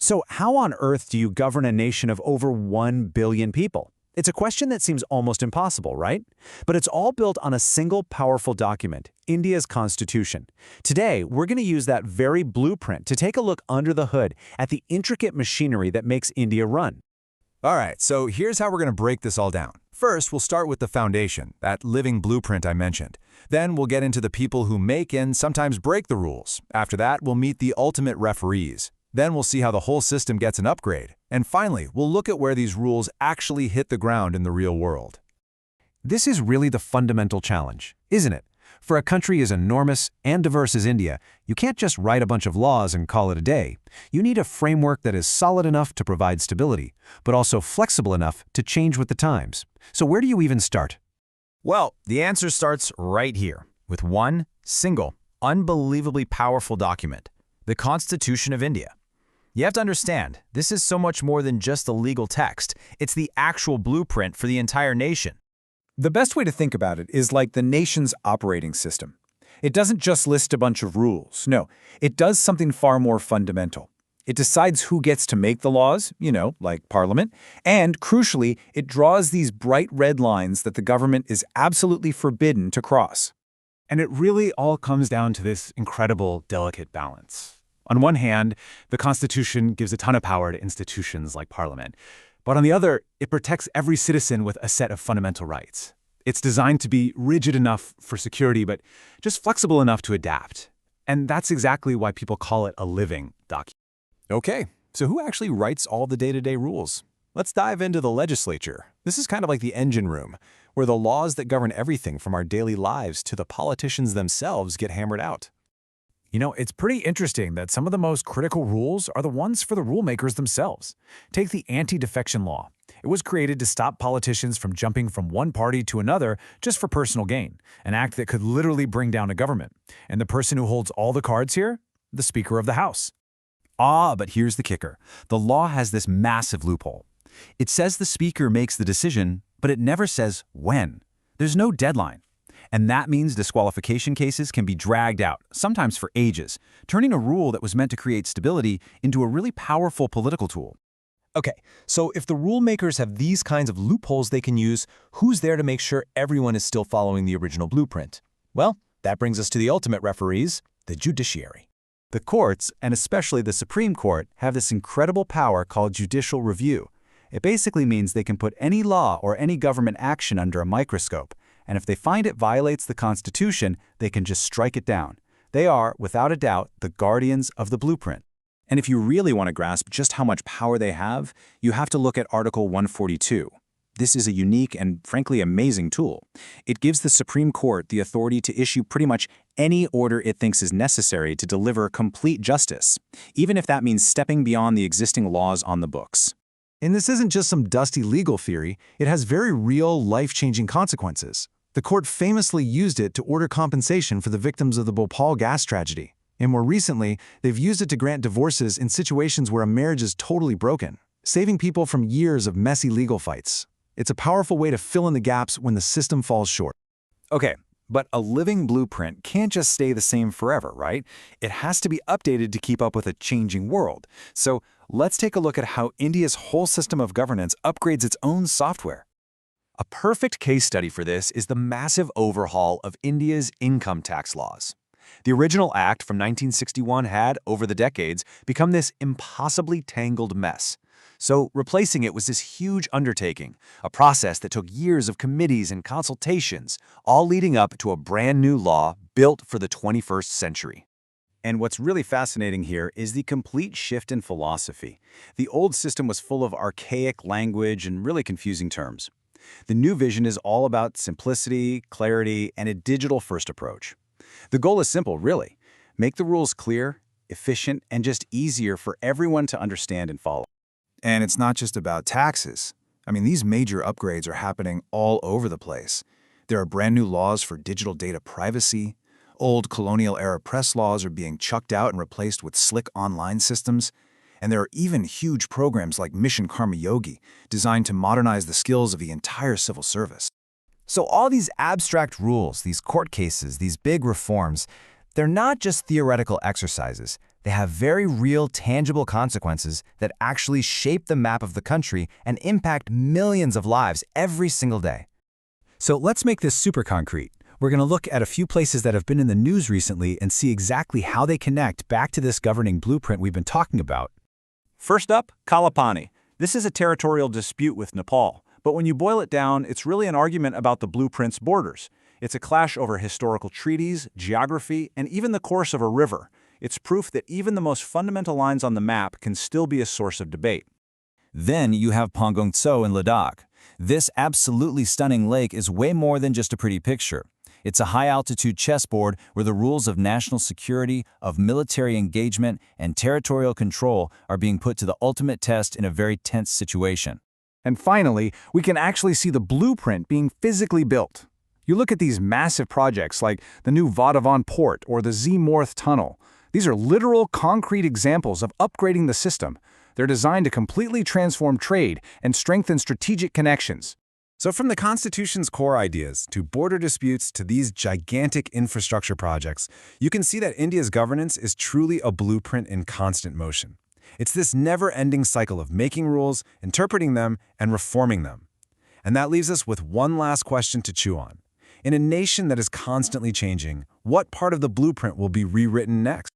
So how on earth do you govern a nation of over 1 billion people? It's a question that seems almost impossible, right? But it's all built on a single powerful document, India's constitution. Today, we're going to use that very blueprint to take a look under the hood at the intricate machinery that makes India run. All right, so here's how we're going to break this all down. First, we'll start with the foundation, that living blueprint I mentioned. Then we'll get into the people who make and sometimes break the rules. After that, we'll meet the ultimate referees. Then we'll see how the whole system gets an upgrade. And finally, we'll look at where these rules actually hit the ground in the real world. This is really the fundamental challenge, isn't it? For a country as enormous and diverse as India, you can't just write a bunch of laws and call it a day. You need a framework that is solid enough to provide stability, but also flexible enough to change with the times. So where do you even start? Well, the answer starts right here, with one single, unbelievably powerful document, the Constitution of India. You have to understand, this is so much more than just a legal text. It's the actual blueprint for the entire nation. The best way to think about it is like the nation's operating system. It doesn't just list a bunch of rules. No, it does something far more fundamental. It decides who gets to make the laws, like Parliament, and crucially, it draws these bright red lines that the government is absolutely forbidden to cross. And it really all comes down to this incredible, delicate balance. On one hand, the Constitution gives a ton of power to institutions like Parliament. But on the other, it protects every citizen with a set of fundamental rights. It's designed to be rigid enough for security, but just flexible enough to adapt. And that's exactly why people call it a living document. Okay, so who actually writes all the day-to-day rules? Let's dive into the legislature. This is kind of like the engine room, where the laws that govern everything from our daily lives to the politicians themselves get hammered out. It's pretty interesting that some of the most critical rules are the ones for the rulemakers themselves. Take the anti-defection law. It was created to stop politicians from jumping from one party to another just for personal gain, an act that could literally bring down a government. And the person who holds all the cards here? The Speaker of the House. But here's the kicker. The law has this massive loophole. It says the Speaker makes the decision, but it never says when. There's no deadline. And that means disqualification cases can be dragged out, sometimes for ages, turning a rule that was meant to create stability into a really powerful political tool. Okay, so if the rule makers have these kinds of loopholes they can use, who's there to make sure everyone is still following the original blueprint? Well, that brings us to the ultimate referees, the judiciary. The courts, and especially the Supreme Court, have this incredible power called judicial review. It basically means they can put any law or any government action under a microscope. And if they find it violates the Constitution, they can just strike it down. They are, without a doubt, the guardians of the blueprint. And if you really want to grasp just how much power they have, you have to look at Article 142. This is a unique and frankly amazing tool. It gives the Supreme Court the authority to issue pretty much any order it thinks is necessary to deliver complete justice, even if that means stepping beyond the existing laws on the books. And this isn't just some dusty legal theory, it has very real, life-changing consequences. The court famously used it to order compensation for the victims of the Bhopal gas tragedy. And more recently, they've used it to grant divorces in situations where a marriage is totally broken, saving people from years of messy legal fights. It's a powerful way to fill in the gaps when the system falls short. Okay, but a living blueprint can't just stay the same forever, right? It has to be updated to keep up with a changing world. So let's take a look at how India's whole system of governance upgrades its own software. A perfect case study for this is the massive overhaul of India's income tax laws. The original act from 1961 had, over the decades, become this impossibly tangled mess. So replacing it was this huge undertaking, a process that took years of committees and consultations, all leading up to a brand new law built for the 21st century. And what's really fascinating here is the complete shift in philosophy. The old system was full of archaic language and really confusing terms. The new vision is all about simplicity, clarity, and a digital-first approach. The goal is simple, really. Make the rules clear, efficient, and just easier for everyone to understand and follow. And it's not just about taxes. These major upgrades are happening all over the place. There are brand new laws for digital data privacy. Old colonial-era press laws are being chucked out and replaced with slick online systems. And there are even huge programs like Mission Karma Yogi, designed to modernize the skills of the entire civil service. So all these abstract rules, these court cases, these big reforms, they're not just theoretical exercises. They have very real, tangible consequences that actually shape the map of the country and impact millions of lives every single day. So let's make this super concrete. We're going to look at a few places that have been in the news recently and see exactly how they connect back to this governing blueprint we've been talking about. First up, Kalapani. This is a territorial dispute with Nepal, but when you boil it down, it's really an argument about the blueprint's borders. It's a clash over historical treaties, geography, and even the course of a river. It's proof that even the most fundamental lines on the map can still be a source of debate. Then you have Pangong Tso in Ladakh. This absolutely stunning lake is way more than just a pretty picture. It's a high-altitude chessboard where the rules of national security, of military engagement, and territorial control are being put to the ultimate test in a very tense situation. And finally, we can actually see the blueprint being physically built. You look at these massive projects like the new Vadhavan port or the Z-Morth tunnel. These are literal, concrete examples of upgrading the system. They're designed to completely transform trade and strengthen strategic connections. So from the Constitution's core ideas to border disputes to these gigantic infrastructure projects, you can see that India's governance is truly a blueprint in constant motion. It's this never-ending cycle of making rules, interpreting them, and reforming them. And that leaves us with one last question to chew on. In a nation that is constantly changing, what part of the blueprint will be rewritten next?